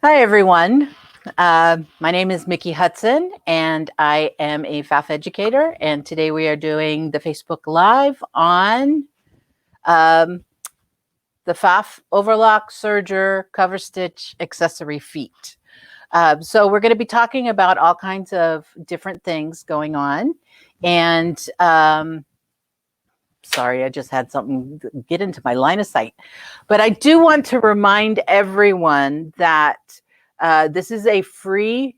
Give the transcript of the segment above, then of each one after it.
Hi, everyone. My name is Mickey Hudson, and I am a Pfaff educator. And today we are doing the Facebook Live on the Pfaff Overlock Serger Cover Stitch Accessory Feet. So we're going to be talking about all kinds of different things going on. And sorry, I just had something get into my line of sight. But I do want to remind everyone that this is a free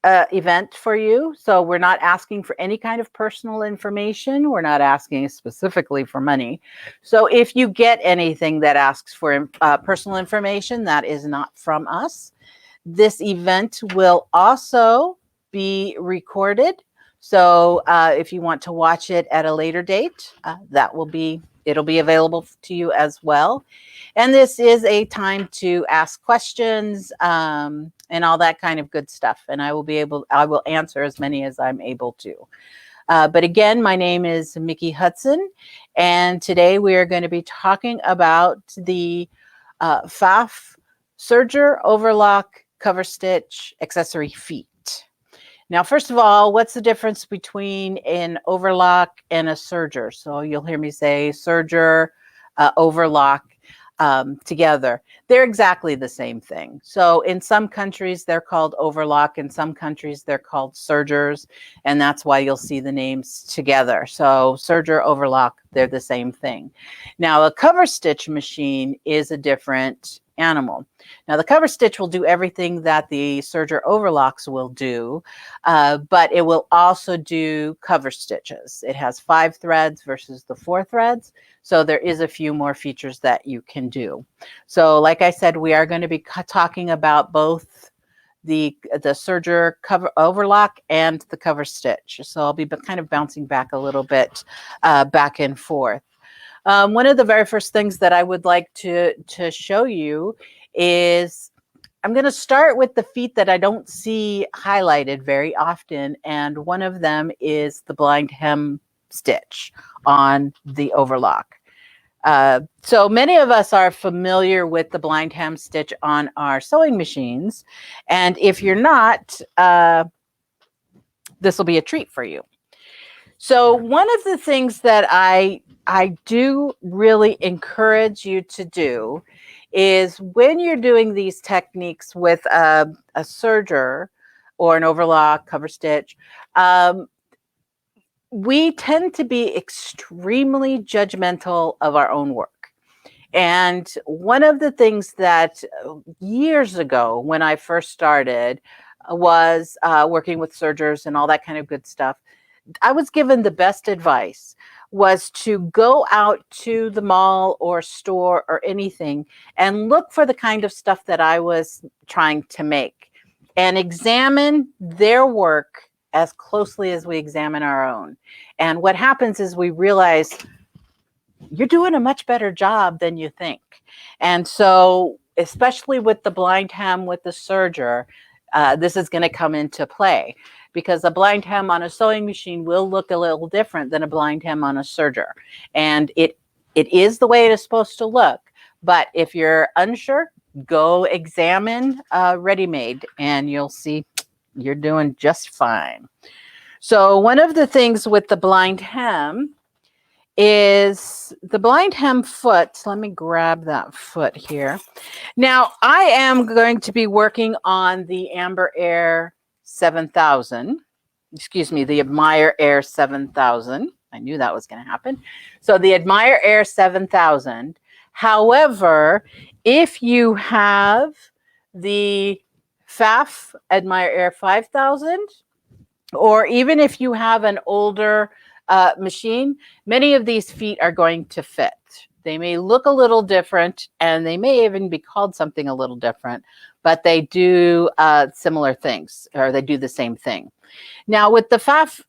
event for you. So we're not asking for any kind of personal information. We're not asking specifically for money. So if you get anything that asks for personal information, that is not from us. This event will also be recorded. So if you want to watch it at a later date, it'll be available to you as well. And this is a time to ask questions and all that kind of good stuff. And I will answer as many as I'm able to. But again, my name is Mickey Hudson, and today we are going to be talking about the Pfaff Serger Overlock Cover Stitch Accessory Feet. Now, first of all, what's the difference between an overlock and a serger? So you'll hear me say serger, overlock together. They're exactly the same thing. So in some countries, they're called overlock. In some countries, they're called sergers. And that's why you'll see the names together. So serger, overlock, they're the same thing. Now, a cover stitch machine is a different animal. Now, the cover stitch will do everything that the serger overlocks will do, but it will also do cover stitches. It has 5 threads versus the 4 threads, so there is a few more features that you can do. So like I said, we are going to be talking about both the serger cover overlock and the cover stitch. So I'll be kind of bouncing back a little bit back and forth. One of the very first things that I would like to show you is I'm going to start with the feet that I don't see highlighted very often. And one of them is the blind hem stitch on the overlock. So many of us are familiar with the blind hem stitch on our sewing machines. And if you're not, this will be a treat for you. So one of the things that I do really encourage you to do is when you're doing these techniques with a serger or an overlock cover stitch, we tend to be extremely judgmental of our own work. And one of the things that years ago when I first started was working with sergers and all that kind of good stuff, I was given the best advice was to go out to the mall or store or anything and look for the kind of stuff that I was trying to make and examine their work as closely as we examine our own. And what happens is we realize you're doing a much better job than you think. And so, especially with the blind hem with the serger, this is going to come into play, because a blind hem on a sewing machine will look a little different than a blind hem on a serger. And it is the way it is supposed to look. But if you're unsure, go examine ready-made and you'll see you're doing just fine. So one of the things with the blind hem is the blind hem foot. Let me grab that foot here. Now, I am going to be working on the Amber Air 7000. Excuse me, the Admire Air 7000. I knew that was going to happen. So the Admire Air 7000. However, if you have the Pfaff Admire Air 5000, or even if you have an older machine, many of these feet are going to fit. They may look a little different, and they may even be called something a little different, but they do similar things, or they do the same thing. Now, with the Pfaff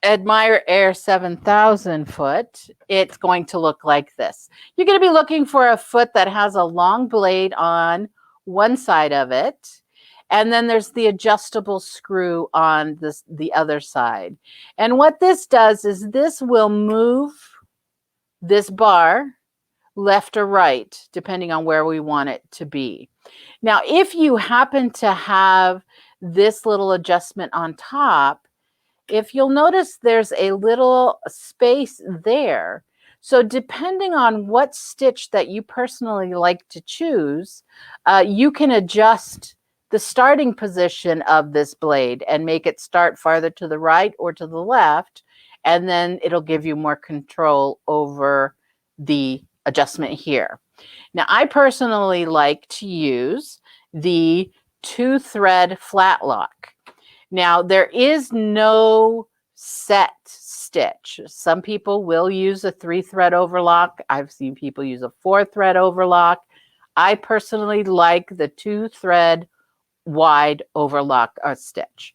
Admire Air 7000 foot, it's going to look like this. You're going to be looking for a foot that has a long blade on one side of it, and then there's the adjustable screw on the other side. And what this does is this will move this bar left or right, depending on where we want it to be. Now, if you happen to have this little adjustment on top, if you'll notice there's a little space there. So depending on what stitch that you personally like to choose, you can adjust the starting position of this blade and make it start farther to the right or to the left, and then it'll give you more control over the adjustment here. Now, I personally like to use the 2-thread flat lock. Now, there is no set stitch. Some people will use a 3-thread overlock. I've seen people use a 4-thread overlock. I personally like the 2-thread wide overlock stitch.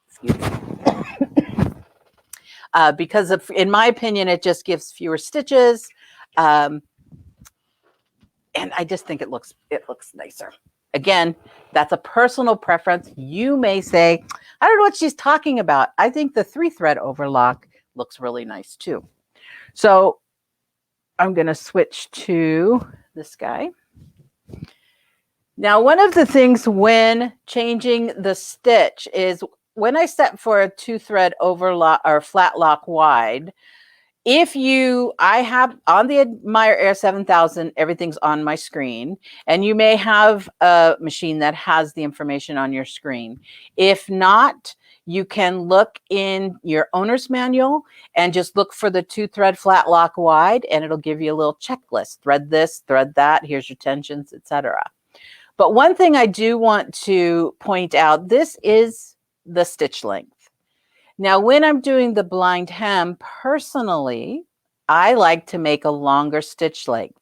Excuse me. Because in my opinion, it just gives fewer stitches. And I just think it looks nicer. Again, that's a personal preference. You may say, I don't know what she's talking about. I think the 3-thread overlock looks really nice too. So I'm going to switch to this guy. Now, one of the things when changing the stitch is when I set for a 2-thread overlock or flat lock wide, I have on the Admire Air 7000, everything's on my screen, and you may have a machine that has the information on your screen. If not, you can look in your owner's manual and just look for the 2-thread flat lock wide, and it'll give you a little checklist. Thread this, thread that, here's your tensions, etc. But one thing I do want to point out, this is the stitch length. Now, when I'm doing the blind hem, personally, I like to make a longer stitch length.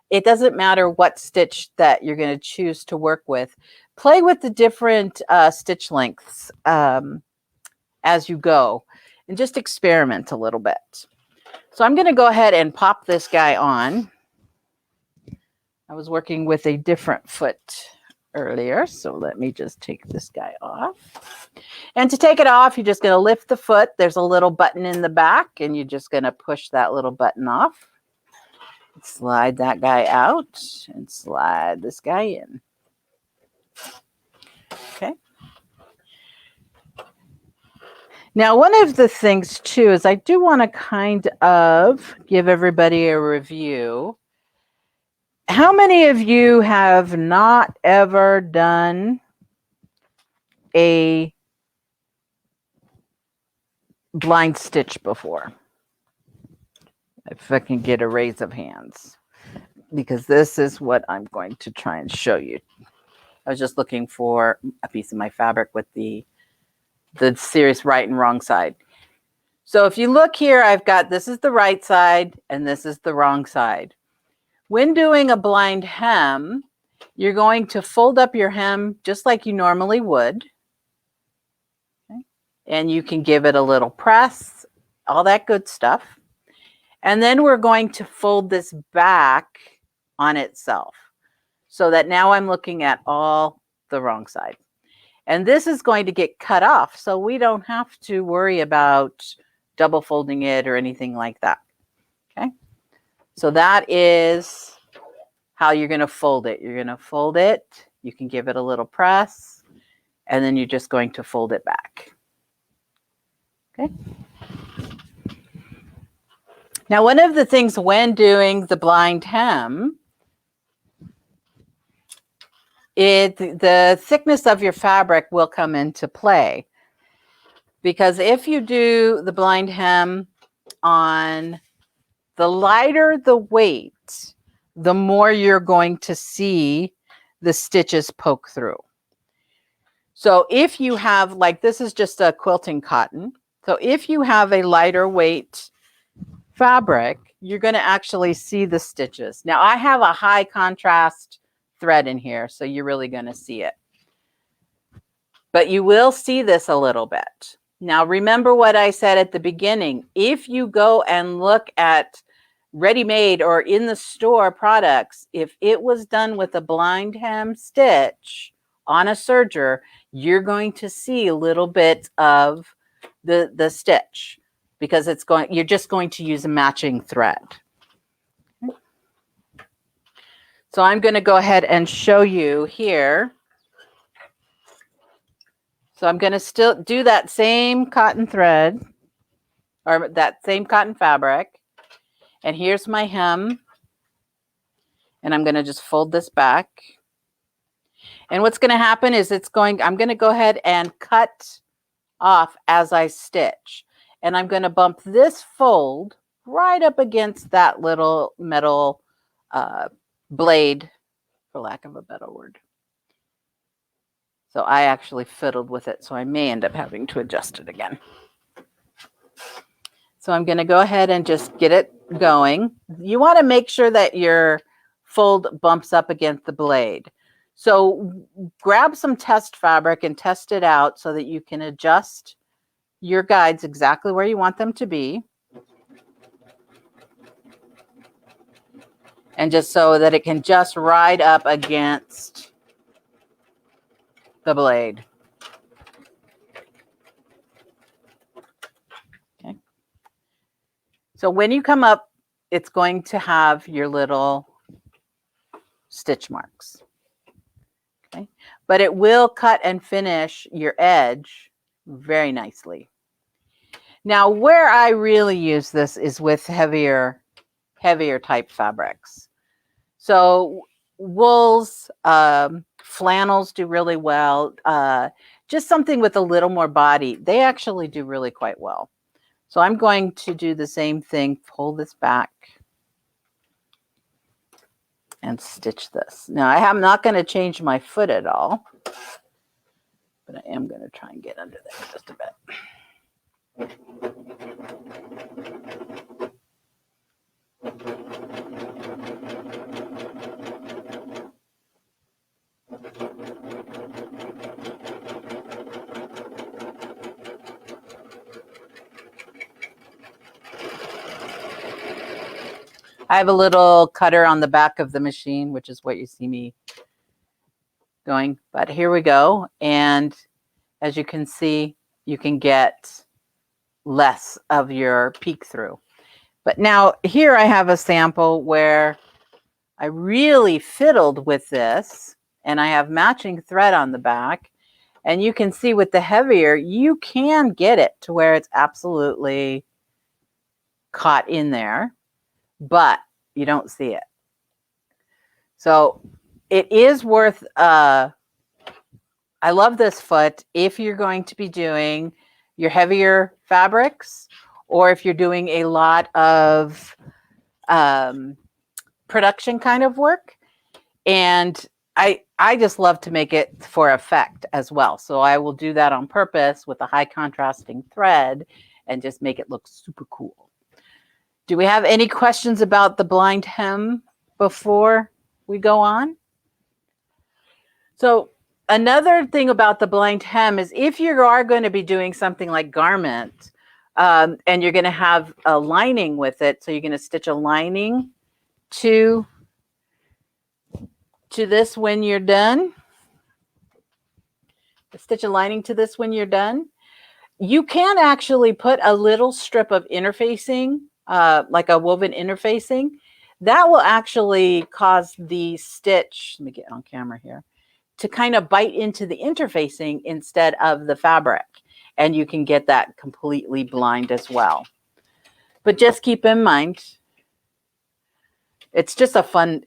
It doesn't matter what stitch that you're going to choose to work with. Play with the different stitch lengths as you go and just experiment a little bit. So I'm going to go ahead and pop this guy on. I was working with a different foot earlier, so let me just take this guy off. And to take it off, you're just going to lift the foot. There's a little button in the back, and you're just going to push that little button off. Slide that guy out and slide this guy in. Okay. Now, one of the things too is I do want to kind of give everybody a review. How many of you have not ever done a blind stitch before? If I can get a raise of hands, because this is what I'm going to try and show you. I was just looking for a piece of my fabric with the serious right and wrong side. So if you look here, I've got, this is the right side and this is the wrong side. When doing a blind hem, you're going to fold up your hem just like you normally would. Okay. And you can give it a little press, all that good stuff. And then we're going to fold this back on itself so that now I'm looking at all the wrong side. And this is going to get cut off, so we don't have to worry about double folding it or anything like that. Okay. So that is how you're going to fold it. You're going to fold it. You can give it a little press, and then you're just going to fold it back. Okay. Now, one of the things when doing the blind hem, the thickness of your fabric will come into play. Because if you do the blind hem on the lighter the weight, the more you're going to see the stitches poke through. So if you have, like, this is just a quilting cotton. So if you have a lighter weight fabric, you're going to actually see the stitches. Now, I have a high contrast thread in here, so you're really going to see it. But you will see this a little bit. Now, remember what I said at the beginning. If you go and look at ready-made or in the store products, if it was done with a blind hem stitch on a serger, you're going to see a little bit of the stitch because you're just going to use a matching thread. So I'm going to go ahead and show you here. So I'm going to still do that same cotton thread or that same cotton fabric. And here's my hem. And I'm going to just fold this back. And what's going to happen is I'm going to go ahead and cut off as I stitch. And I'm going to bump this fold right up against that little metal blade, for lack of a better word. So I actually fiddled with it, so I may end up having to adjust it again. So I'm going to go ahead and just get it going. You want to make sure that your fold bumps up against the blade. So grab some test fabric and test it out so that you can adjust your guides exactly where you want them to be. And just so that it can just ride up against the blade. Okay. So when you come up, it's going to have your little stitch marks. Okay. But it will cut and finish your edge very nicely. Now, where I really use this is with heavier type fabrics. So wools, flannels do really well. Just something with a little more body. They actually do really quite well. So I'm going to do the same thing, pull this back and stitch this. Now, I am not going to change my foot at all, but I am going to try and get under there just a bit. I have a little cutter on the back of the machine, which is what you see me going. But here we go. And as you can see, you can get less of your peek through. But now here I have a sample where I really fiddled with this and I have matching thread on the back. And you can see with the heavier, you can get it to where it's absolutely caught in there, but you don't see it. So it is worth, I love this foot if you're going to be doing your heavier fabrics or if you're doing a lot of production kind of work. And I just love to make it for effect as well. So I will do that on purpose with a high contrasting thread and just make it look super cool. Do we have any questions about the blind hem before we go on? So another thing about the blind hem is if you are going to be doing something like garment and you're going to have a lining with it, so you're going to stitch a lining to this when you're done. Stitch a lining to this when you're done. You can actually put a little strip of interfacing, like a woven interfacing. That will actually cause the stitch, let me get on camera here, to kind of bite into the interfacing instead of the fabric. And you can get that completely blind as well. But just keep in mind, it's just a fun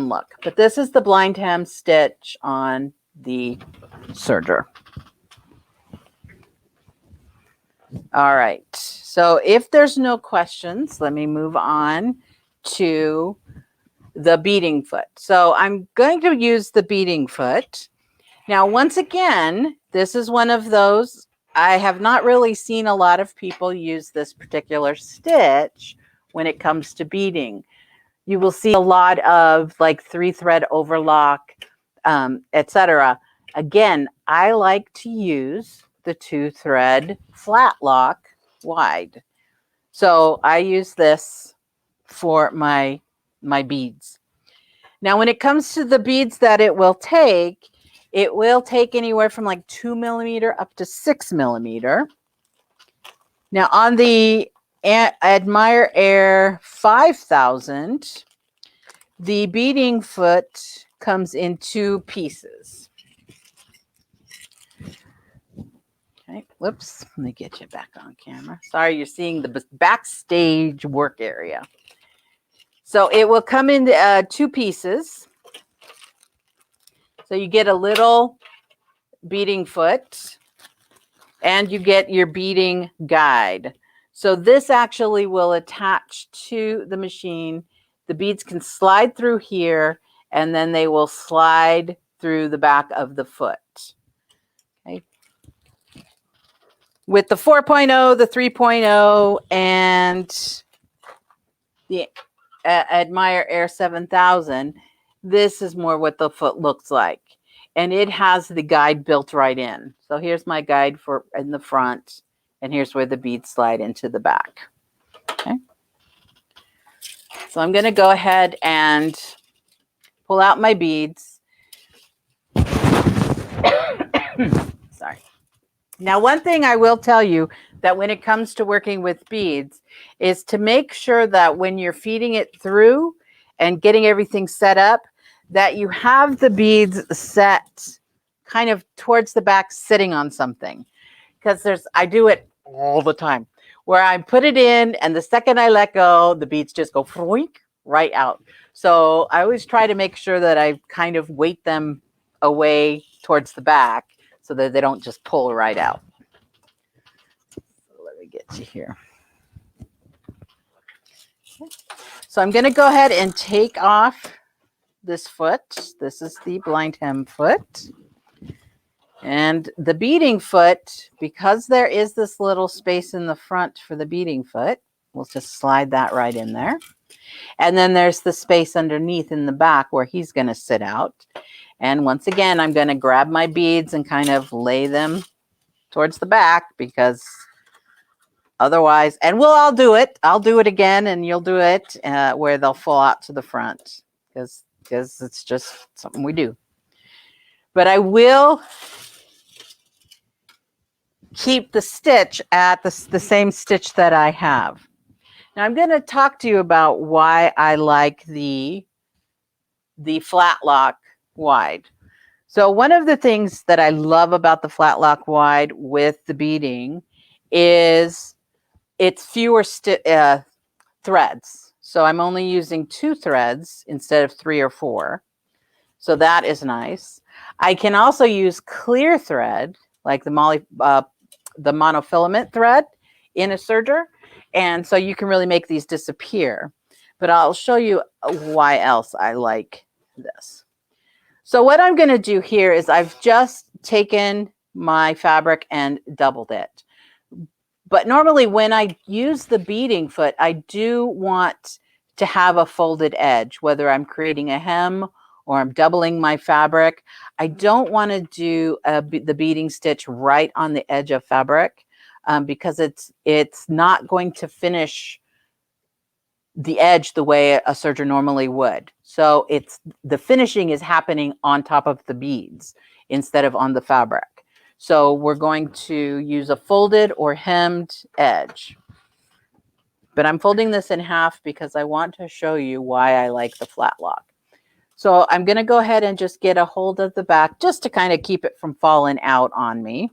look. But this is the blind hem stitch on the serger. All right. So if there's no questions, let me move on to the beading foot. So I'm going to use the beading foot. Now, once again, this is one of those, I have not really seen a lot of people use this particular stitch when it comes to beading. You will see a lot of like 3-thread overlock, etc. Again, I like to use the 2-thread flat lock wide. So I use this for my beads. Now, when it comes to the beads that it will take anywhere from like 2 millimeter up to 6 millimeter. Now, on the Admire Air 5000, The beading foot comes in 2 pieces. Okay, whoops, let me get you back on camera. Sorry, you're seeing the backstage work area. So it will come in 2 pieces. So you get a little beading foot and you get your beading guide. So this actually will attach to the machine. The beads can slide through here and then they will slide through the back of the foot. Okay. With the 4.0, the 3.0, and the Admire Air 7000, this is more what the foot looks like. And it has the guide built right in. So here's my guide for in the front, and here's where the beads slide into the back. Okay. So I'm going to go ahead and pull out my beads. Sorry. Now, one thing I will tell you that when it comes to working with beads is to make sure that when you're feeding it through and getting everything set up, that you have the beads set kind of towards the back, sitting on something. Because I do it all the time, where I put it in and the second I let go, the beads just go right out. So I always try to make sure that I kind of weight them away towards the back so that they don't just pull right out. So let me get you here. So I'm going to go ahead and take off this foot. This is the blind hem foot. And the beading foot, because there is this little space in the front for the beading foot, we'll just slide that right in there. And then there's the space underneath in the back where he's going to sit out. And once again, I'm going to grab my beads and kind of lay them towards the back, because otherwise, and I'll do it again, and you'll do it where they'll fall out to the front, because it's just something we do. But I will keep the stitch at the same stitch that I have. Now I'm going to talk to you about why I like the flat lock wide. So one of the things that I love about the flat lock wide with the beading is it's fewer threads. So I'm only using 2 threads instead of 3 or 4. So that is nice. I can also use clear thread, like the monofilament thread in a serger. And so you can really make these disappear. But I'll show you why else I like this. So what I'm going to do here is I've just taken my fabric and doubled it. But normally when I use the beading foot, I do want to have a folded edge, whether I'm creating a hem or I'm doubling my fabric. I don't want to do the beading stitch right on the edge of fabric because it's not going to finish the edge the way a serger normally would. So the finishing is happening on top of the beads instead of on the fabric. So we're going to use a folded or hemmed edge. But I'm folding this in half because I want to show you why I like the flat lock. So I'm going to go ahead and just get a hold of the back just to kind of keep it from falling out on me.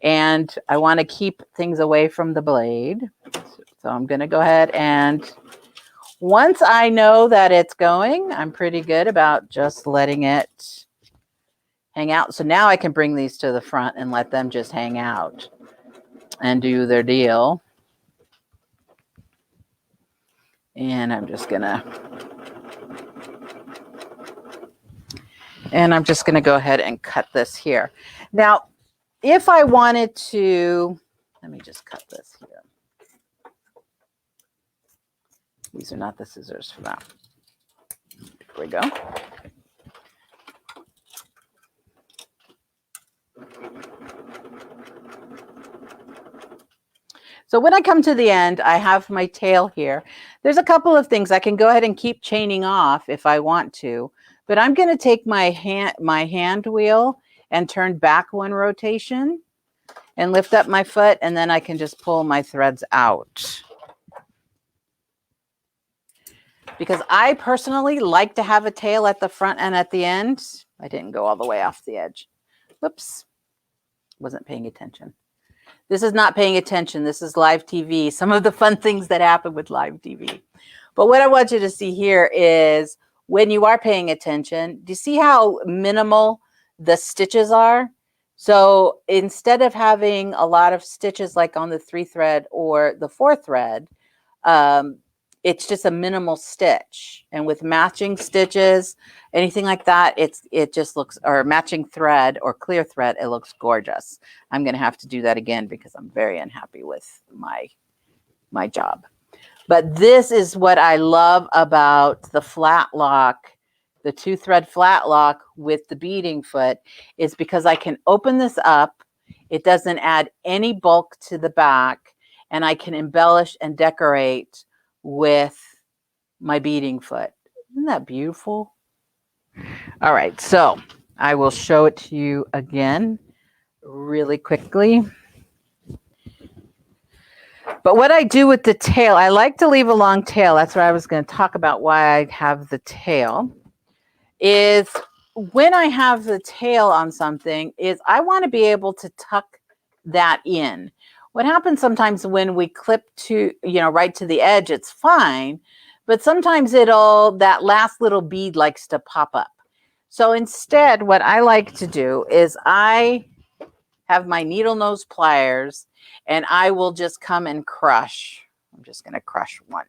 And I want to keep things away from the blade. So I'm going to go ahead and once I know that it's going, I'm pretty good about just letting it hang out. So now I can bring these to the front and let them just hang out and do their deal. And I'm just going to go ahead and cut this here. Now, if I wanted to, let me just cut this here. These are not the scissors for that. There we go. So when I come to the end, I have my tail here. There's a couple of things I can go ahead and keep chaining off if I want to, but I'm going to take my hand wheel and turn back 1 rotation and lift up my foot, and then I can just pull my threads out. because I personally like to have a tail at the front and at the end. I didn't go all the way off the edge. Whoops. Wasn't paying attention. This is not paying attention. This is live TV. Some of the fun things that happen with live TV. But what I want you to see here is when you are paying attention, do you see how minimal the stitches are? So instead of having a lot of stitches like on the 3 thread or the 4 thread, it's just a minimal stitch. And with matching stitches, anything like that, it just looks, or matching thread or clear thread, it looks gorgeous. I'm going to have to do that again because I'm very unhappy with my job. But this is what I love about the flat lock, the 2 thread flat lock with the beading foot, is because I can open this up. It doesn't add any bulk to the back, and I can embellish and decorate with my beading foot. Isn't that beautiful? All right, so I will show it to you again really quickly. But what I do with the tail, I like to leave a long tail. That's what I was going to talk about, why I have the tail, is when I have the tail on something, is I want to be able to tuck that in. What happens sometimes when we clip to, right to the edge, it's fine, but sometimes that last little bead likes to pop up. So instead, what I like to do is I have my needle nose pliers, and I will just come and crush. I'm just going to crush one.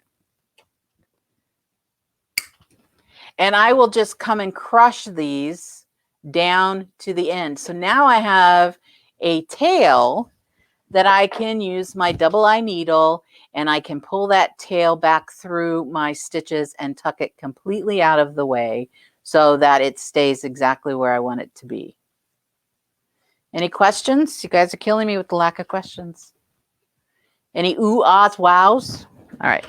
And I will just come and crush these down to the end. So now I have a tail that I can use my double eye needle, and I can pull that tail back through my stitches and tuck it completely out of the way so that it stays exactly where I want it to be. Any questions? You guys are killing me with the lack of questions. Any ooh, ahs, wows? All right.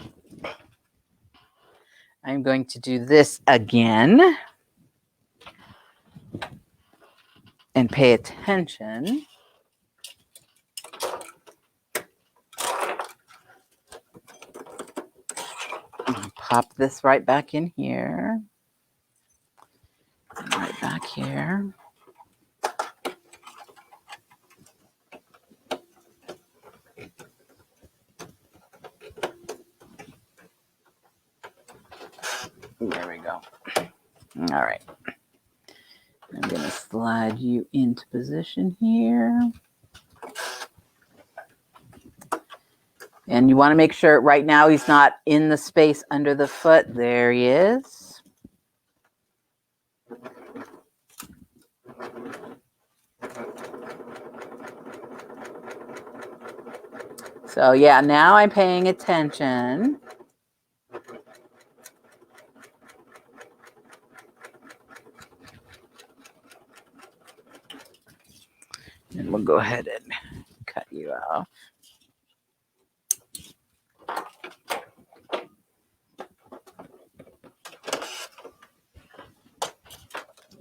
I'm going to do this again. And pay attention. I'll pop this right back in here. And right back here. There we go. All right. I'm going to slide you into position here. And you want to make sure right now he's not in the space under the foot. There he is. So yeah, now I'm paying attention. And we'll go ahead and cut you off.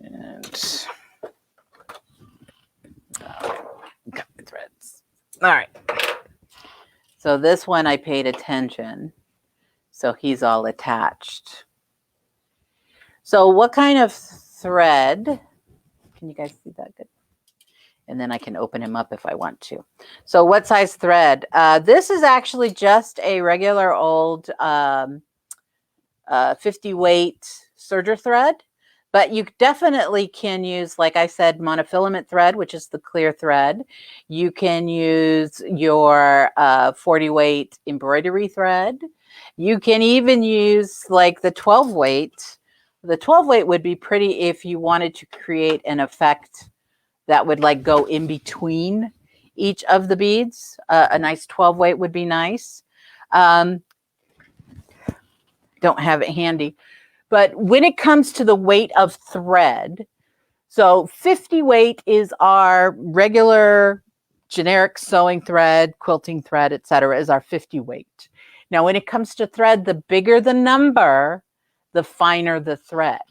And cut the threads. All right. So this one I paid attention. So he's all attached. So what kind of thread? Can you guys see that good? And then I can open him up if I want to. So what size thread? This is actually just a regular old 50 weight serger thread, but you definitely can use, like I said, monofilament thread, which is the clear thread. You can use your 40 weight embroidery thread. You can even use like the 12 weight. The 12 weight would be pretty if you wanted to create an effect that would like go in between each of the beads. A nice 12 weight would be nice. Don't have it handy. But when it comes to the weight of thread, so 50 weight is our regular generic sewing thread, quilting thread, etc., is our 50 weight. Now, when it comes to thread, the bigger the number, the finer the thread.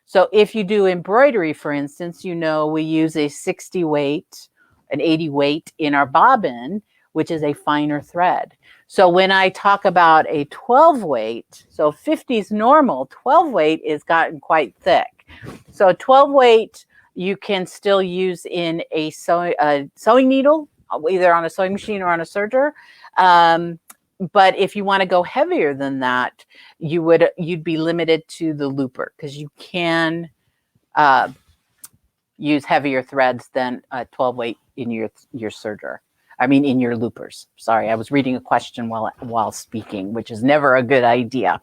So if you do embroidery, for instance, we use a 60 weight, an 80 weight in our bobbin. which is a finer thread. So when I talk about a 12 weight, so 50 is normal, 12 weight is gotten quite thick. So 12 weight you can still use in a sewing needle, either on a sewing machine or on a serger. But if you want to go heavier than that, you'd be limited to the looper, because you can use heavier threads than a 12 weight in your serger. I mean, in your loopers. Sorry, I was reading a question while speaking, which is never a good idea.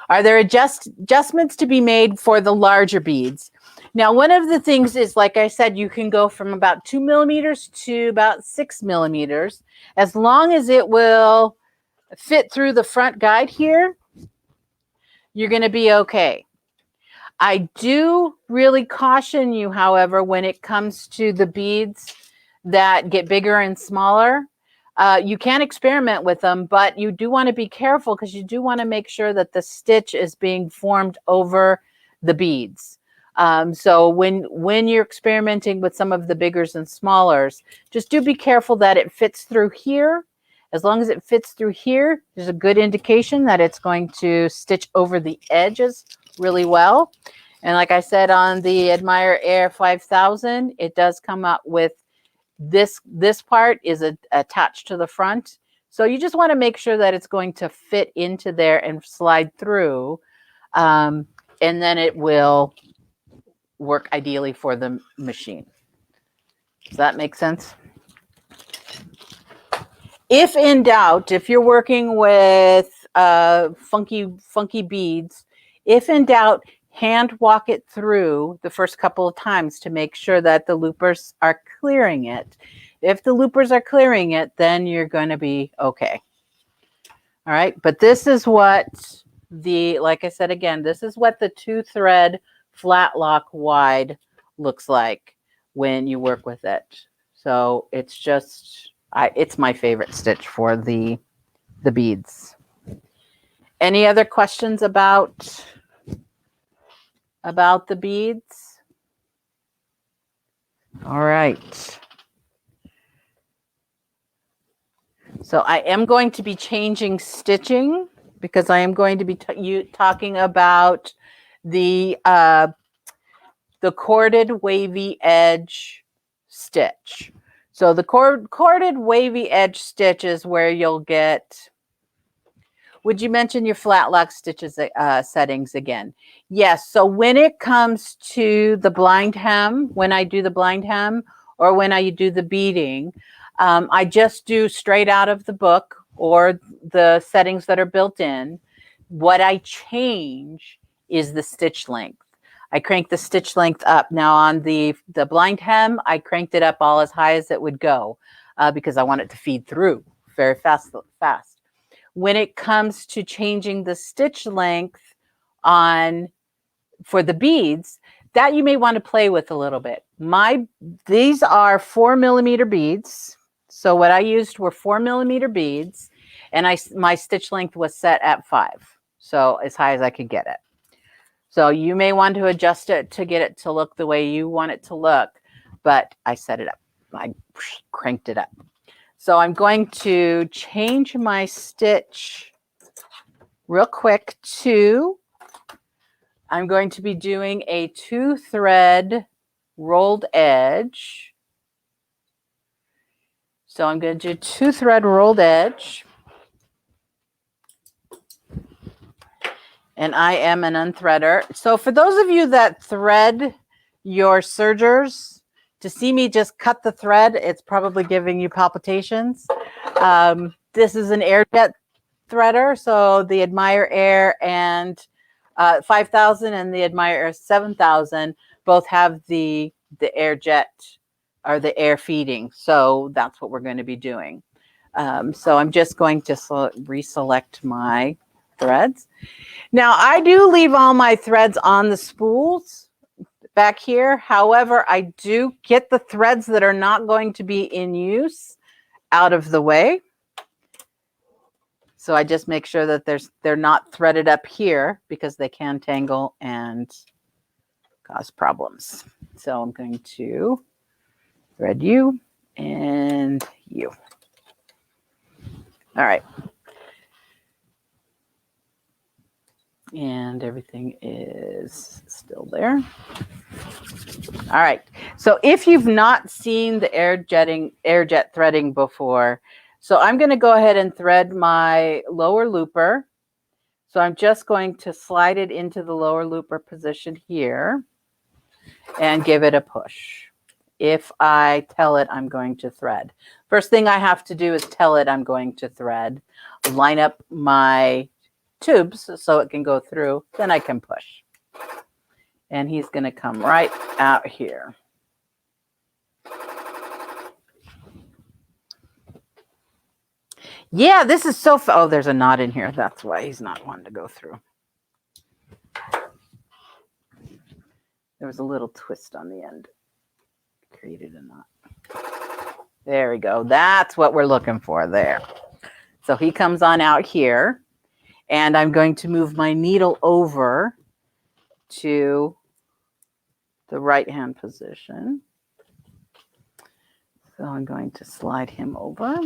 Are there adjustments to be made for the larger beads? Now, one of the things is, like I said, you can go from about 2 millimeters to about 6 millimeters, as long as it will fit through the front guide here, you're going to be okay. I do really caution you, however, when it comes to the beads that get bigger and smaller. You can experiment with them, but you do want to be careful, because you do want to make sure that the stitch is being formed over the beads. So when you're experimenting with some of the biggers and smallers, just do be careful that it fits through here. As long as it fits through here, there's a good indication that it's going to stitch over the edges really well. And like I said, on the Admire Air 5000, it does come up with this part is attached to the front. So you just want to make sure that it's going to fit into there and slide through. And then it will work ideally for the machine. Does that make sense? If in doubt, if you're working with funky beads, if in doubt, hand walk it through the first couple of times to make sure that the loopers are clearing it. If the loopers are clearing it, then you're going to be okay. All right. But this is what like I said again, this is what the 2-thread flat lock wide looks like when you work with it. So it's just, it's my favorite stitch for the beads. Any other questions about the beads? All right. So I am going to be changing stitching, because I am going to be talking about the corded wavy edge stitch. So the corded wavy edge stitch is where you'll get. Would you mention your flat lock stitches settings again? Yes. So when it comes to the blind hem, when I do the blind hem or when I do the beading, I just do straight out of the book or the settings that are built in. What I change is the stitch length. I crank the stitch length up. Now on the blind hem, I cranked it up all as high as it would go because I want it to feed through very fast. When it comes to changing the stitch length for the beads, that you may want to play with a little bit. These are 4 millimeter beads. So what I used were 4 millimeter beads, and my stitch length was set at 5. So as high as I could get it. So you may want to adjust it to get it to look the way you want it to look, but I set it up. I cranked it up. So I'm going to change my stitch real quick I'm going to be doing a 2-thread rolled edge. So I'm going to do 2-thread rolled edge. And I am an unthreader. So for those of you that thread your sergers, to see me just cut the thread, it's probably giving you palpitations. This is an air jet threader. So the Admire Air and 5000 and the Admire Air 7000 both have the air jet or the air feeding. So that's what we're going to be doing. So I'm just going to reselect my threads. Now I do leave all my threads on the spools back here. However, I do get the threads that are not going to be in use out of the way. So I just make sure that they're not threaded up here because they can tangle and cause problems. So I'm going to thread you and you. All right. And everything is still there. All right. So if you've not seen the air jet threading before, so I'm going to go ahead and thread my lower looper. So I'm just going to slide it into the lower looper position here and give it a push. If I tell it I'm going to thread. First thing I have to do is tell it I'm going to thread. Line up my tubes so it can go through, then I can push. And he's going to come right out here. Yeah, this is so oh, there's a knot in here. That's why he's not wanting to go through. There was a little twist on the end. Created a knot. There we go. That's what we're looking for there. So he comes on out here, and I'm going to move my needle over to the right-hand position. So I'm going to slide him over.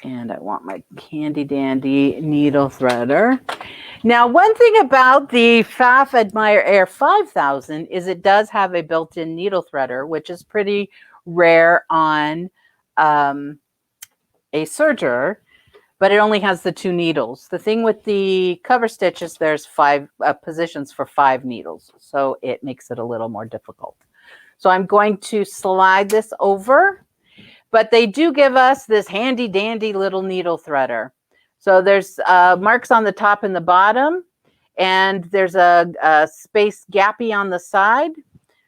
And I want my handy dandy needle threader. Now, one thing about the Pfaff Admire Air 5000 is it does have a built-in needle threader, which is pretty rare on a serger, but it only has the 2 needles. The thing with the cover stitch is there's 5 positions for 5 needles, so it makes it a little more difficult. So I'm going to slide this over. But they do give us this handy dandy little needle threader. So there's marks on the top and the bottom, and there's a space gappy on the side.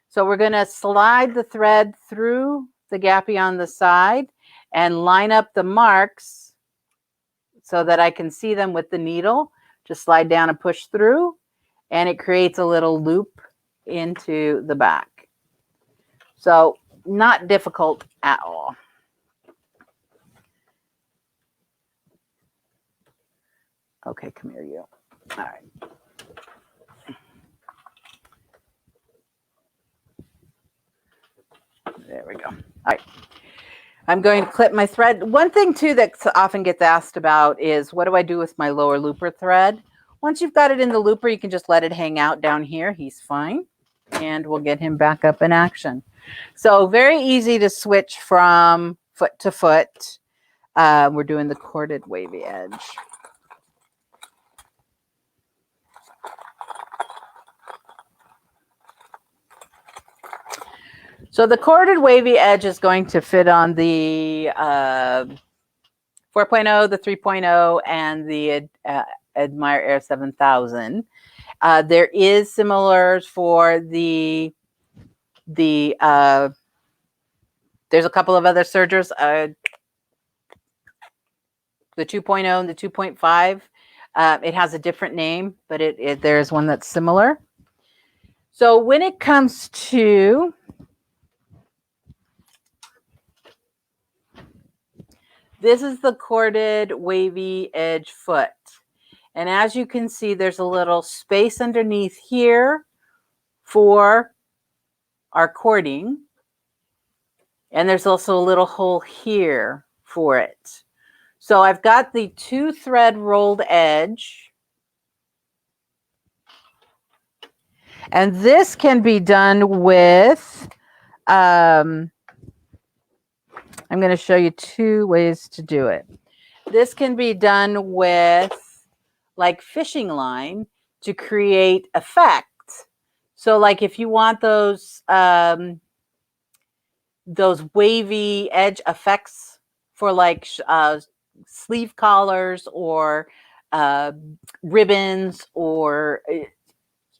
So we're going to slide the thread through the gappy on the side and line up the marks so that I can see them with the needle. Just slide down and push through, and it creates a little loop into the back. So not difficult at all. Okay, come here, you. All right. There we go. All right. I'm going to clip my thread. One thing, too, that often gets asked about is what do I do with my lower looper thread? Once you've got it in the looper, you can just let it hang out down here. He's fine. And we'll get him back up in action. So very easy to switch from foot to foot. We're doing the corded wavy edge. So the corded wavy edge is going to fit on the 4.0, the 3.0, and the Admire Air 7000. There is similars for the there's a couple of other sergers, the 2.0 and the 2.5. It has a different name, but there's one that's similar. So when it comes to this is the corded wavy edge foot. And as you can see, there's a little space underneath here for our cording. And there's also a little hole here for it. So I've got the 2 thread rolled edge. And this can be done with, I'm going to show you 2 ways to do it. This can be done with like fishing line to create effect. So like if you want those wavy edge effects for like sleeve collars or ribbons or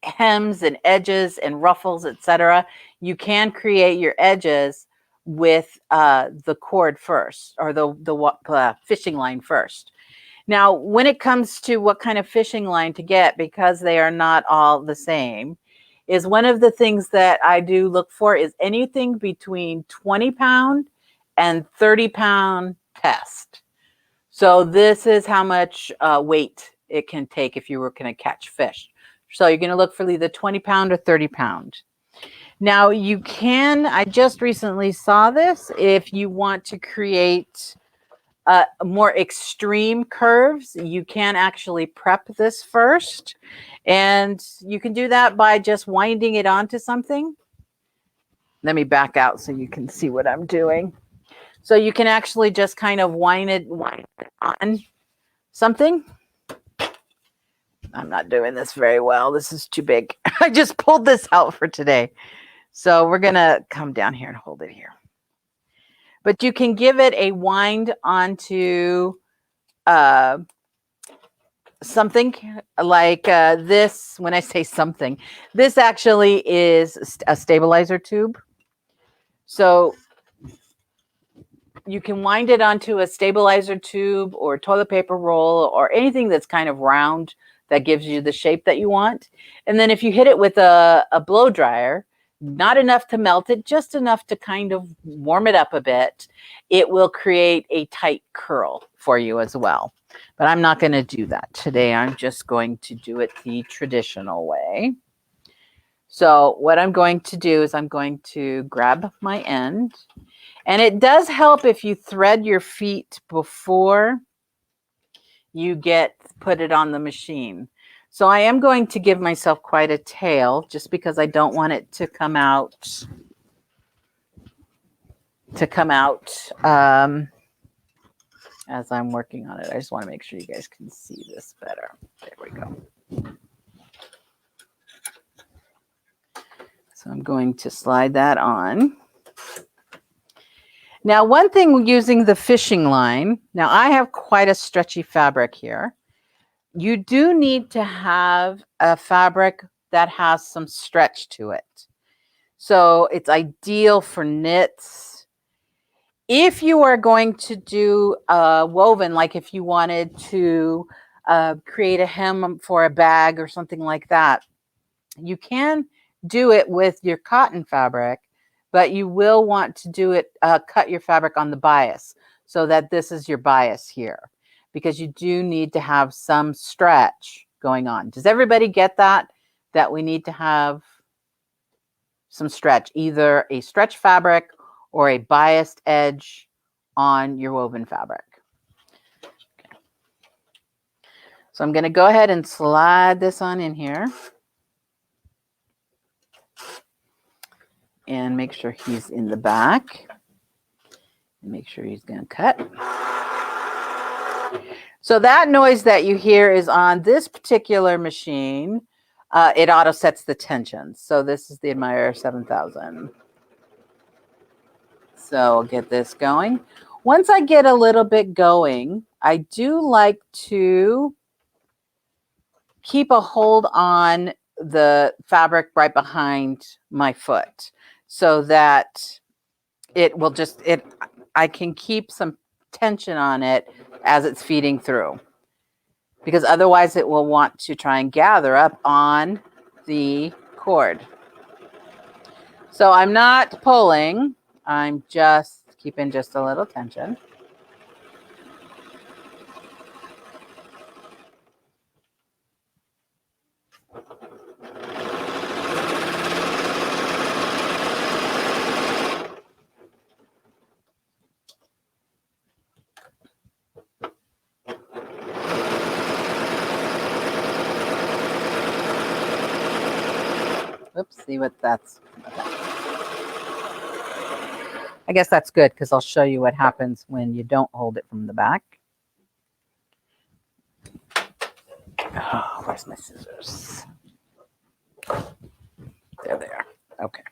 hems and edges and ruffles, etc., you can create your edges with the cord first, or the fishing line first. Now, when it comes to what kind of fishing line to get, because they are not all the same, is one of the things that I do look for is anything between 20-pound and 30-pound test. So this is how much weight it can take if you were going to catch fish. So you're going to look for either 20-pound or 30-pound. Now you can, I just recently saw this, if you want to create more extreme curves, you can actually prep this first. And you can do that by just winding it onto something. Let me back out so you can see what I'm doing. So you can actually just kind of wind it on something. I'm not doing this very well. This is too big. I just pulled this out for today. So we're going to come down here and hold it here. But you can give it a wind onto something like this. When I say something, this actually is a stabilizer tube. So you can wind it onto a stabilizer tube or toilet paper roll or anything that's kind of round that gives you the shape that you want. And then if you hit it with a blow dryer, not enough to melt it, just enough to kind of warm it up a bit, it will create a tight curl for you as well. But I'm not going to do that today. I'm just going to do it the traditional way. So what I'm going to do is I'm going to grab my end. And it does help if you thread your feet before you put it on the machine. So I am going to give myself quite a tail just because I don't want it to come out as I'm working on it. I just want to make sure you guys can see this better. There we go. So I'm going to slide that on. Now, one thing using the fishing line, now I have quite a stretchy fabric here. You do need to have a fabric that has some stretch to it. So it's ideal for knits. If you are going to do woven, like if you wanted to create a hem for a bag or something like that, you can do it with your cotton fabric, but you will want to do it, cut your fabric on the bias so that this is your bias here, because you do need to have some stretch going on. Does everybody get that? That we need to have some stretch, either a stretch fabric or a biased edge on your woven fabric. Okay. So I'm going to go ahead and slide this on in here. And make sure he's in the back. Make sure he's going to cut. So that noise that you hear is on this particular machine. It auto sets the tension. So this is the Admire 7000. So I'll get this going. Once I get a little bit going, I do like to keep a hold on the fabric right behind my foot so that it will just, I can keep some tension on it as it's feeding through, because otherwise it will want to try and gather up on the cord. So I'm not pulling, I'm just keeping just a little tension. Oops, see what that's. I guess that's good because I'll show you what happens when you don't hold it from the back. Oh, where's my scissors? There they are. Okay.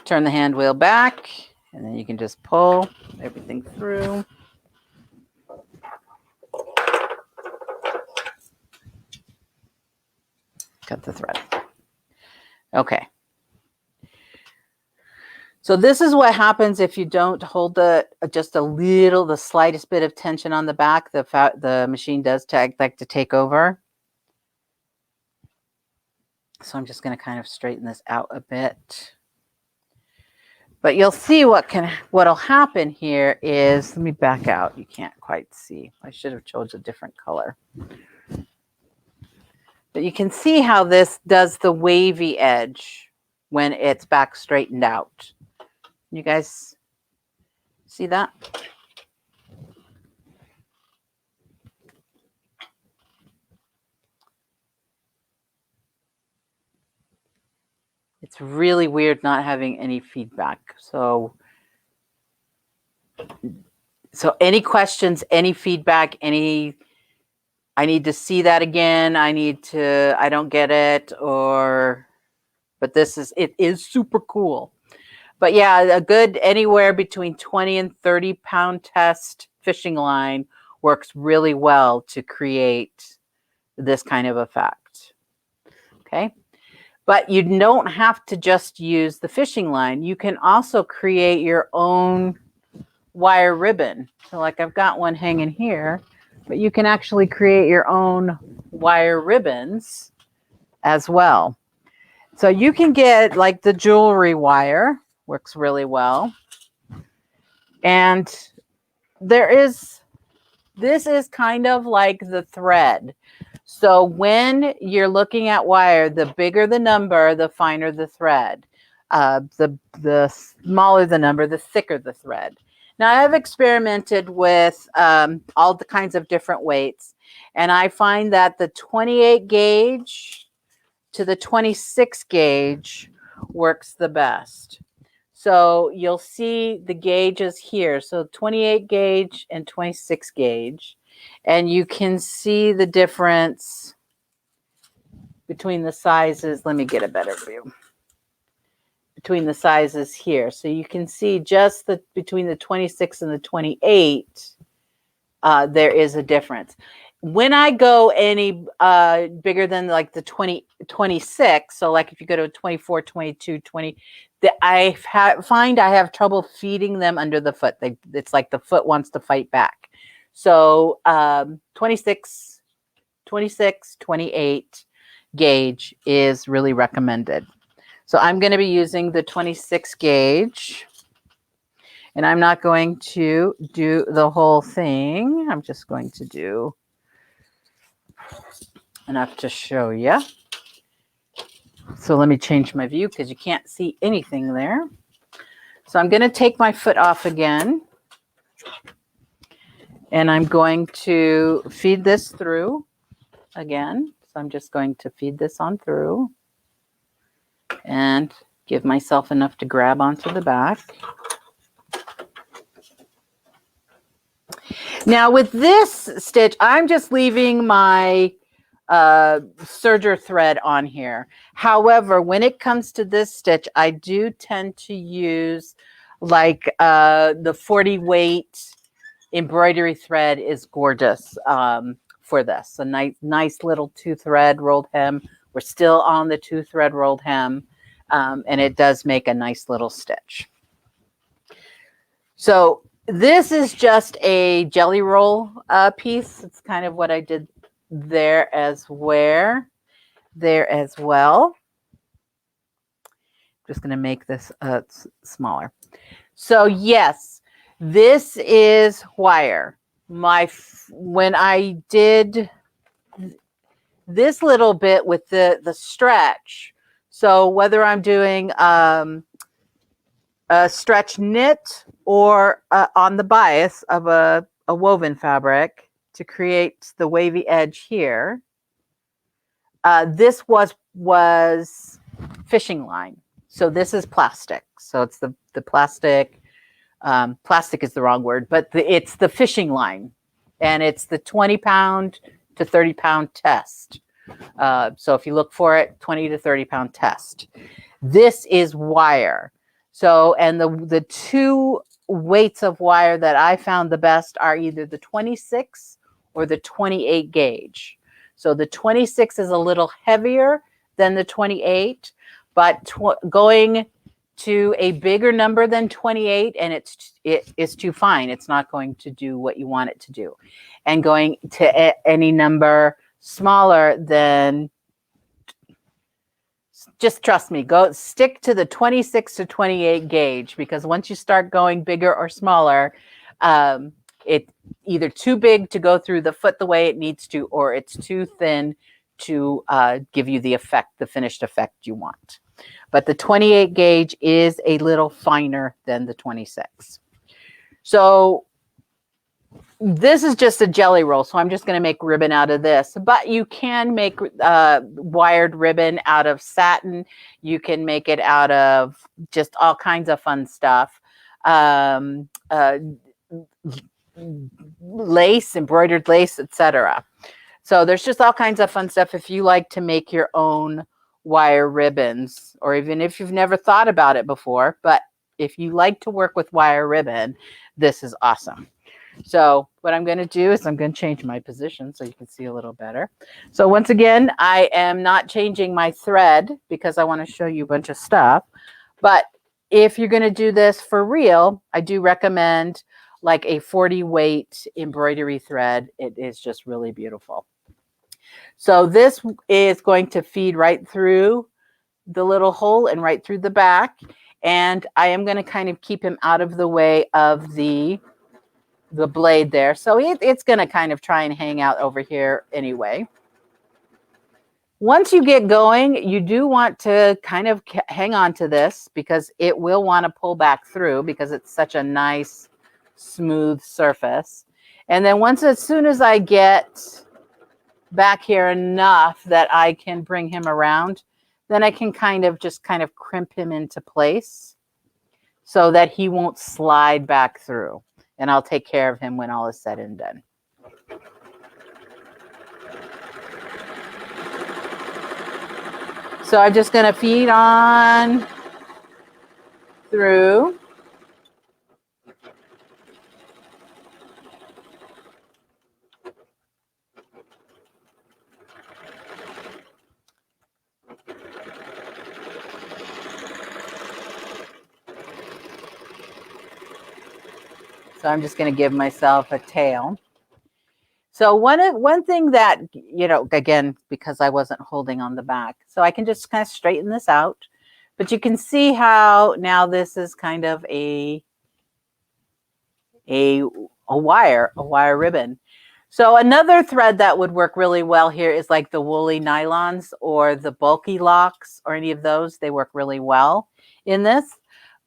Turn the hand wheel back, and then you can just pull everything through. Cut the thread. Okay. So this is what happens if you don't hold the slightest bit of tension on the back. The machine does like to take over. So I'm just going to kind of straighten this out a bit. But you'll see what'll happen here is, let me back out. You can't quite see. I should have chosen a different color. But you can see how this does the wavy edge when it's back straightened out. You guys See that? It's really weird not having any feedback. So any questions, any feedback, any, I need to see that again. I don't get it, but it is super cool. But yeah, a good anywhere between 20 and 30 pound test fishing line works really well to create this kind of effect. Okay. But you don't have to just use the fishing line. You can also create your own wire ribbon. So like I've got one hanging here, but you can actually create your own wire ribbons as well. So you can get like the jewelry wire, works really well. And this is kind of like the thread. So when you're looking at wire, the bigger the number, the finer the thread. The smaller the number, the thicker the thread. Now, I've experimented with all the kinds of different weights, and I find that the 28 gauge to the 26 gauge works the best. So you'll see the gauges here. So 28 gauge and 26 gauge. And you can see the difference between the sizes. Let me get a better view. Between the sizes here. So you can see just between the 26 and the 28, there is a difference. When I go any bigger than like the 26, so like if you go to 24, 22, 20, I find I have trouble feeding them under the foot. It's like the foot wants to fight back. So 26, 28 gauge is really recommended. So I'm going to be using the 26 gauge. And I'm not going to do the whole thing. I'm just going to do enough to show you. So let me change my view because you can't see anything there. So I'm going to take my foot off again. And I'm going to feed this through again. So I'm just going to feed this on through and give myself enough to grab onto the back. Now with this stitch, I'm just leaving my serger thread on here. However, when it comes to this stitch, I do tend to use like the 40 weight embroidery thread is gorgeous for this. A nice little 2-thread rolled hem. We're still on the 2-thread rolled hem, and it does make a nice little stitch. So this is just a jelly roll piece. It's kind of what I did there as well. Just going to make this smaller. So yes, this is wire. When I did this little bit with the stretch, so whether I'm doing a stretch knit or on the bias of a woven fabric to create the wavy edge here, this was fishing line. So this is plastic. So it's the plastic. Plastic is the wrong word, but it's the fishing line, and it's the 20 pound to 30 pound test. So if you look for it, 20 to 30 pound test. This is wire. So, and the two weights of wire that I found the best are either the 26 or the 28 gauge. So the 26 is a little heavier than the 28, but going to a bigger number than 28 and it is too fine. It's not going to do what you want it to do. And going to any number smaller than, just trust me, stick to the 26 to 28 gauge, because once you start going bigger or smaller, it's either too big to go through the foot the way it needs to, or it's too thin to give you the finished effect you want. But the 28 gauge is a little finer than the 26. So this is just a jelly roll, so I'm just going to make ribbon out of this. But you can make wired ribbon out of satin. You can make it out of just all kinds of fun stuff. Lace, embroidered lace, etc. So there's just all kinds of fun stuff if you like to make your own wire ribbons, or even if you've never thought about it before. But if you like to work with wire ribbon, this is awesome. So what I'm going to do is I'm going to change my position so you can see a little better. So once again, I am not changing my thread because I want to show you a bunch of stuff. But if you're going to do this for real, I do recommend like a 40 weight embroidery thread. It is just really beautiful. So this is going to feed right through the little hole and right through the back. And I am going to kind of keep him out of the way of the blade there. So it's going to kind of try and hang out over here anyway. Once you get going, you do want to kind of hang on to this because it will want to pull back through because it's such a nice, smooth surface. And then as soon as I get back here enough that I can bring him around, then I can kind of crimp him into place so that he won't slide back through. And I'll take care of him when all is said and done. So I'm just going to feed on through. So I'm just going to give myself a tail. So one thing that, again, because I wasn't holding on the back, so I can just kind of straighten this out. But you can see how now this is kind of a wire ribbon. So another thread that would work really well here is like the woolly nylons or the bulky locks or any of those. They work really well in this.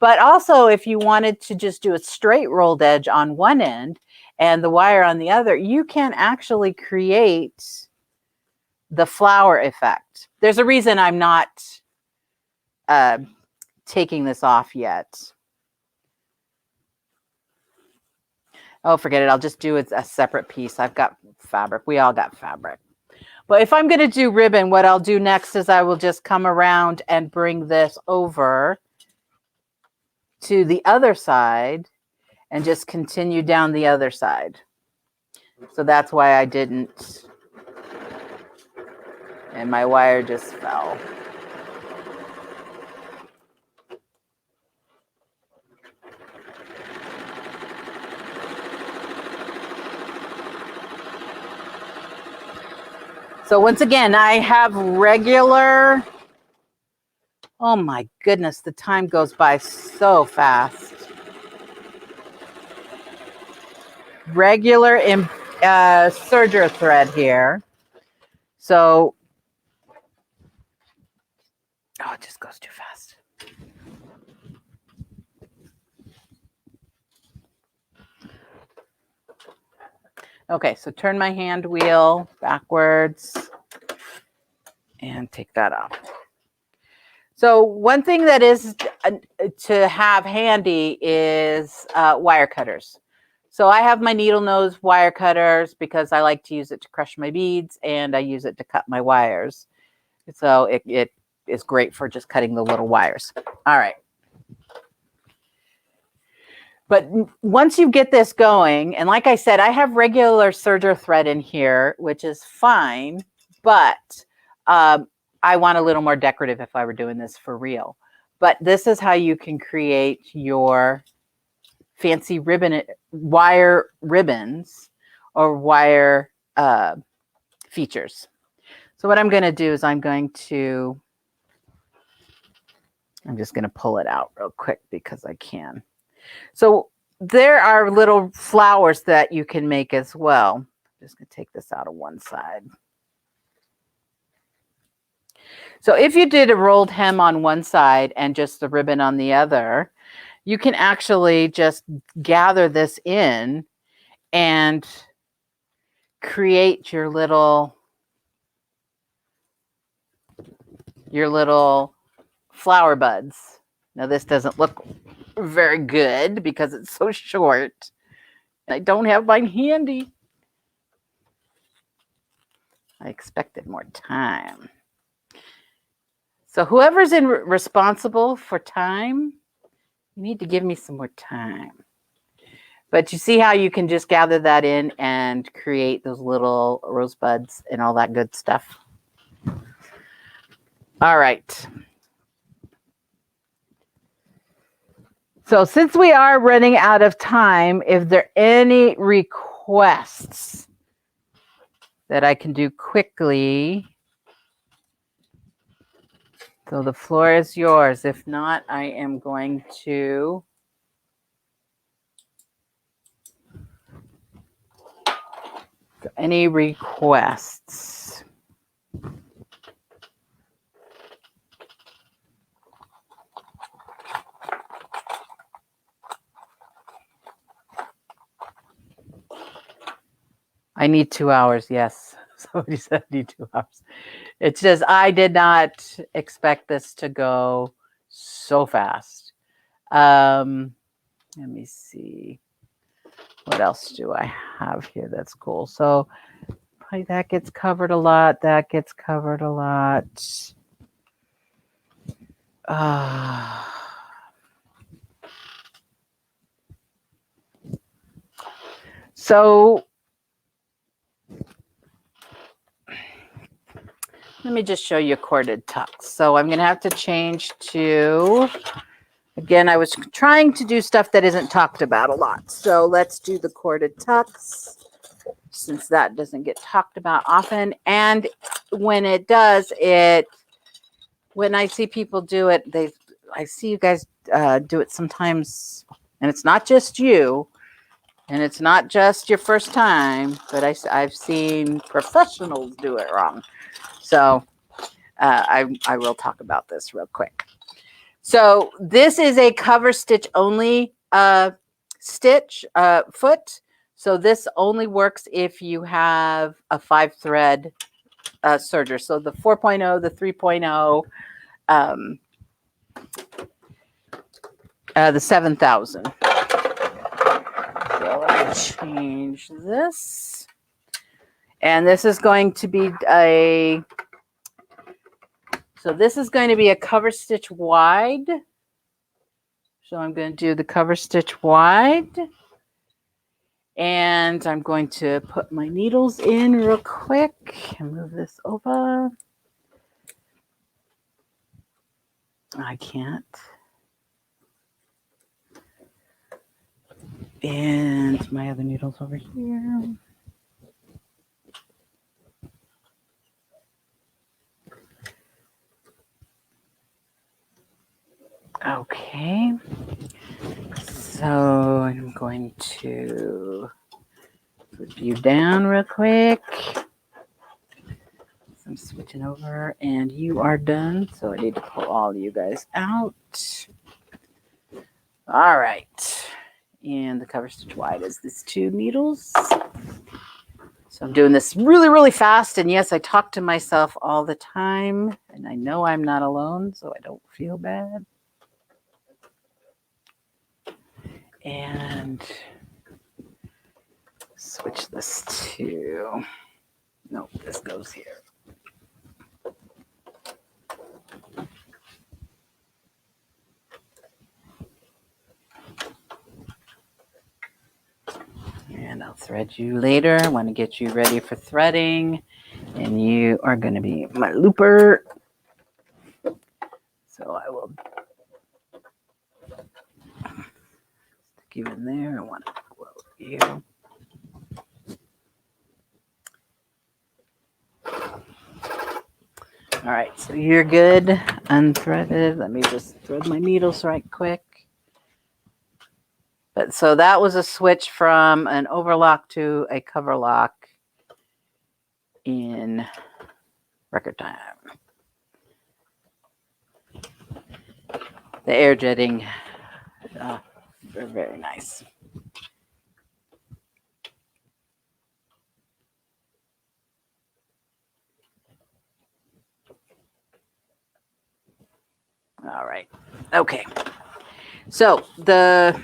But also if you wanted to just do a straight rolled edge on one end and the wire on the other, you can actually create the flower effect. There's a reason I'm not taking this off yet. Oh, forget it. I'll just do a separate piece. I've got fabric. We all got fabric. But if I'm going to do ribbon, what I'll do next is I will just come around and bring this over to the other side and just continue down the other side. So that's why I didn't. And my wire just fell. So once again, I have regular, oh my goodness, the time goes by so fast. Regular serger thread here. So, oh, it just goes too fast. Okay, so turn my hand wheel backwards and take that off. So one thing that is to have handy is wire cutters. So I have my needle nose wire cutters because I like to use it to crush my beads and I use it to cut my wires. So it is great for just cutting the little wires. All right. But once you get this going, and like I said, I have regular serger thread in here, which is fine, but I want a little more decorative if I were doing this for real. But this is how you can create your fancy wire ribbons or wire features. So what I'm going to do is I'm just going to pull it out real quick because I can. So there are little flowers that you can make as well. I'm just going to take this out of one side. So if you did a rolled hem on one side and just the ribbon on the other, you can actually just gather this in and create your little flower buds. Now this doesn't look very good because it's so short. I don't have mine handy. I expected more time. So whoever's responsible for time, you need to give me some more time. But you see how you can just gather that in and create those little rosebuds and all that good stuff. All right. So since we are running out of time, if there are any requests that I can do quickly, so the floor is yours. If not, I am going to any requests. I need 2 hours. Yes. Somebody said I need 2 hours. It's just, I did not expect this to go so fast. Let me see. What else do I have here that's cool? So probably that gets covered a lot. That gets covered a lot. So let me just show you Chorded Tux. So I'm going to have to change to, again, I was trying to do stuff that isn't talked about a lot. So let's do the Chorded Tux, since that doesn't get talked about often. And when it does, when I see people do it, I see you guys do it sometimes, and it's not just you, and it's not just your first time, but I've seen professionals do it wrong. So I will talk about this real quick. So this is a cover stitch only foot. So this only works if you have a 5-thread serger. So the 4.0, the 3.0, the 7,000. So let me change this. And this is going to be a cover stitch wide. So I'm going to do the cover stitch wide. And I'm going to put my needles in real quick and move this over. I can't. And my other needles over here. Okay. So I'm going to put you down real quick. I'm switching over and you are done. So I need to pull all you guys out. All right. And the cover stitch wide is these 2 needles. So I'm doing this really, really fast. And yes, I talk to myself all the time. And I know I'm not alone, so I don't feel bad. And switch this to, nope, this goes here. And I'll thread you later. I want to get you ready for threading. And you are going to be my looper. So I will stick you in there. I want to quote you. All right, so you're good, unthreaded. Let me just thread my needles right quick. But so that was a switch from an overlock to a cover lock in record time. The air jetting They're very nice. All right. Okay. So the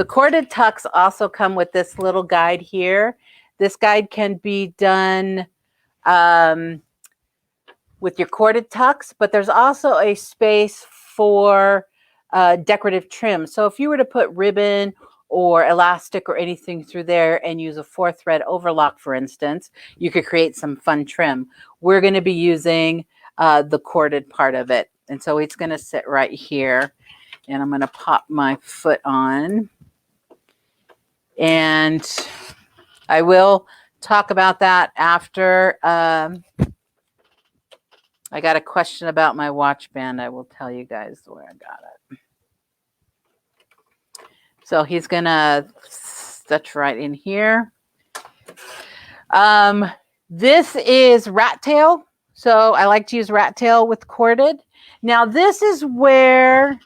Chorded Tux also come with this little guide here. This guide can be done with your Chorded Tux, but there's also a space for decorative trim. So if you were to put ribbon or elastic or anything through there and use a 4-thread overlock, for instance, you could create some fun trim. We're going to be using the corded part of it. And so it's going to sit right here. And I'm going to pop my foot on. And I will talk about that after. I got a question about my watch band. I will tell you guys where I got it. So he's going to stitch right in here. This is rat tail. So I like to use rat tail with corded. Now this is where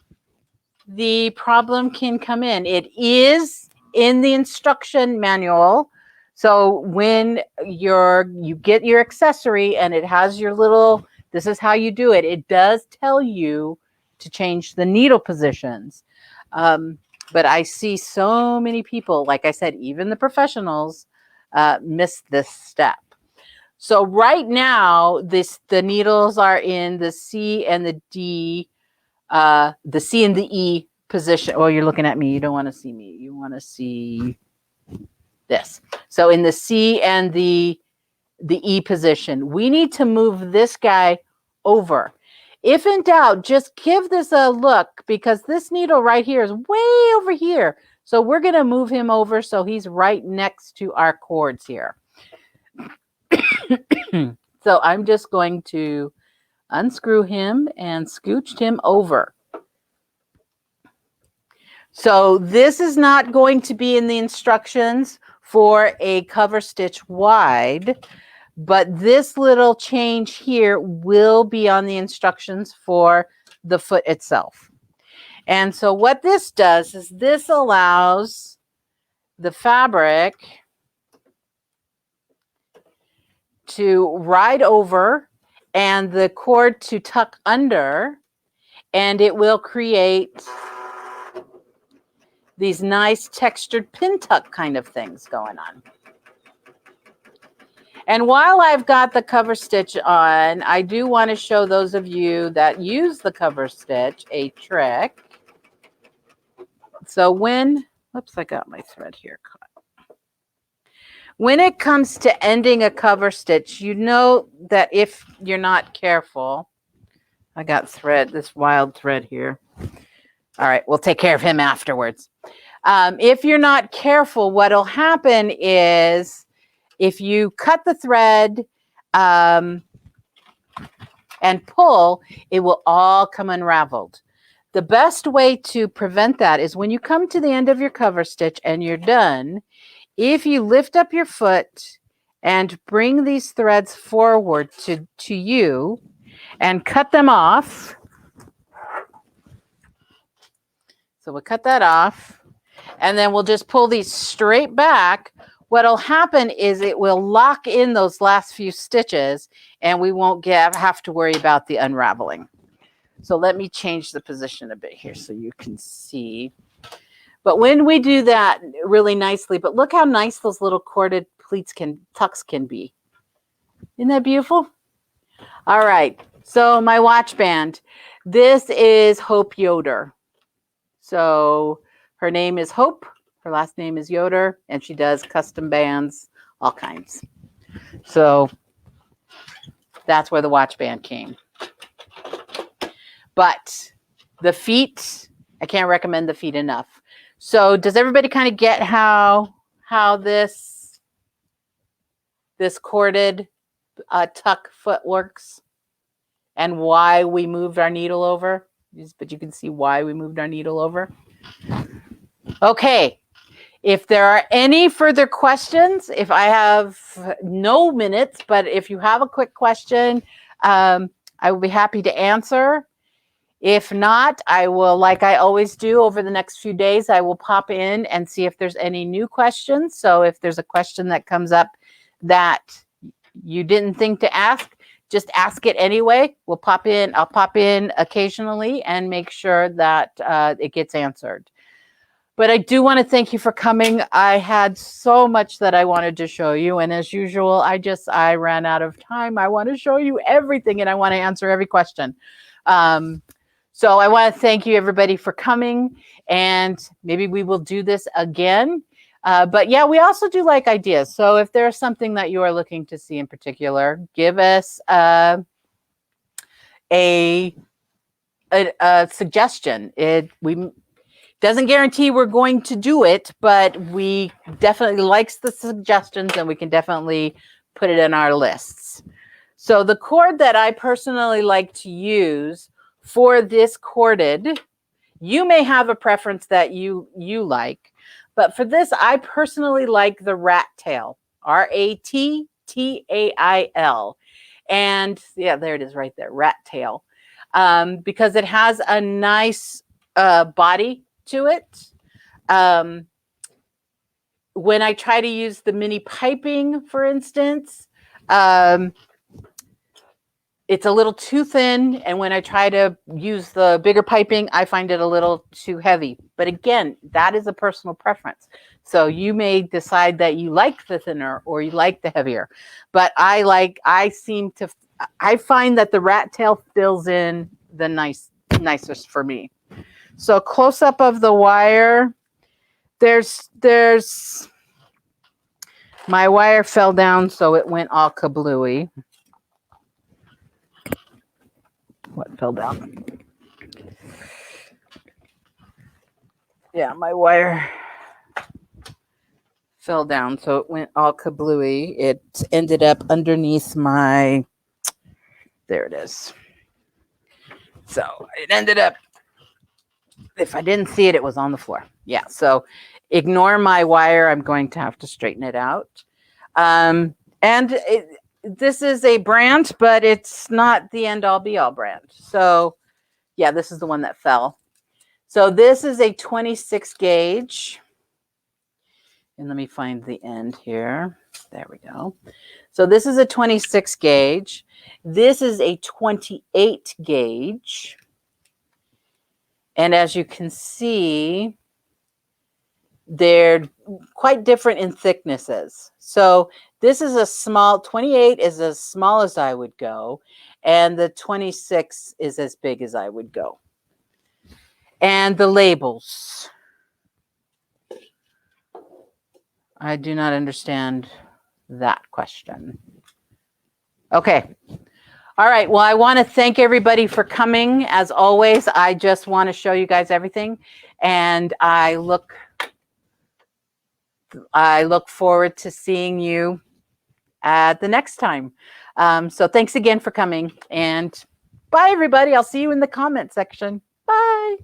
the problem can come in. It is in the instruction manual. So when you get your accessory and it has your little, this is how you do it. It does tell you to change the needle positions. But I see so many people, like I said, even the professionals miss this step. So right now, the needles are in the C and the D, the C and the E position. Oh, you're looking at me. You don't want to see me. You want to see this. So in the C and the E position, we need to move this guy over. If in doubt, just give this a look because this needle right here is way over here. So we're going to move him over so he's right next to our cords here. So I'm just going to unscrew him and scooch him over. So this is not going to be in the instructions for a cover stitch wide, but this little change here will be on the instructions for the foot itself. And so what this does is this allows the fabric to ride over and the cord to tuck under, and it will create these nice textured pin tuck kind of things going on. And while I've got the cover stitch on, I do want to show those of you that use the cover stitch a trick. So oops, I got my thread here caught. When it comes to ending a cover stitch, you know that if you're not careful, I got thread, this wild thread here. All right, we'll take care of him afterwards. If you're not careful, what'll happen is if you cut the thread and pull, it will all come unraveled. The best way to prevent that is when you come to the end of your cover stitch and you're done, if you lift up your foot and bring these threads forward to you and cut them off. So we'll cut that off and then we'll just pull these straight back. What'll happen is it will lock in those last few stitches and we won't have to worry about the unraveling. So let me change the position a bit here so you can see. But when we do that really nicely, but look how nice those little corded pleats tucks can be. Isn't that beautiful? All right, so my watch band. This is Hope Yoder. So her name is Hope, her last name is Yoder, and she does custom bands, all kinds. So that's where the watch band came. But the feet, I can't recommend the feet enough. So does everybody kind of get how this corded tuck foot works and why we moved our needle over? But you can see why we moved our needle over. Okay, if there are any further questions, if I have no minutes, but if you have a quick question, I will be happy to answer. If not, I will, like I always do over the next few days, I will pop in and see if there's any new questions. So if there's a question that comes up that you didn't think to ask, just ask it anyway. We'll pop in. I'll pop in occasionally and make sure that it gets answered. But I do want to thank you for coming. I had so much that I wanted to show you. And as usual, I ran out of time. I want to show you everything and I want to answer every question. So I want to thank you, everybody, for coming. And maybe we will do this again. But yeah, we also do like ideas. So if there's something that you are looking to see in particular, give us a suggestion. We doesn't guarantee we're going to do it, but we definitely likes the suggestions and we can definitely put it in our lists. So the cord that I personally like to use for this corded, you may have a preference that you like, but for this, I personally like the rat tail, RATTAIL. And yeah, there it is right there, rat tail, because it has a nice body to it. When I try to use the mini piping, for instance, it's a little too thin. And when I try to use the bigger piping, I find it a little too heavy. But again, that is a personal preference. So you may decide that you like the thinner or you like the heavier. But I find that the rat tail fills in the nicest for me. So close up of the wire, there's my wire fell down, so it went all kablooey. What fell down? Yeah, my wire fell down, so it went all kablooey. It ended up underneath my, there it is. So it ended up, if I didn't see it, it was on the floor. Yeah, so ignore my wire. I'm going to have to straighten it out. This is a brand, but it's not the end-all be-all brand. So yeah, this is the one that fell. So this is a 26 gauge. And let me find the end here. There we go. So this is a 26 gauge. This is a 28 gauge. And as you can see, they're quite different in thicknesses. So this is a small, 28 is as small as I would go, and the 26 is as big as I would go. And the labels. I do not understand that question. Okay. All right. Well, I want to thank everybody for coming. As always, I just want to show you guys everything. And I look forward to seeing you at the next time. So thanks again for coming. And bye, everybody. I'll see you in the comment section. Bye.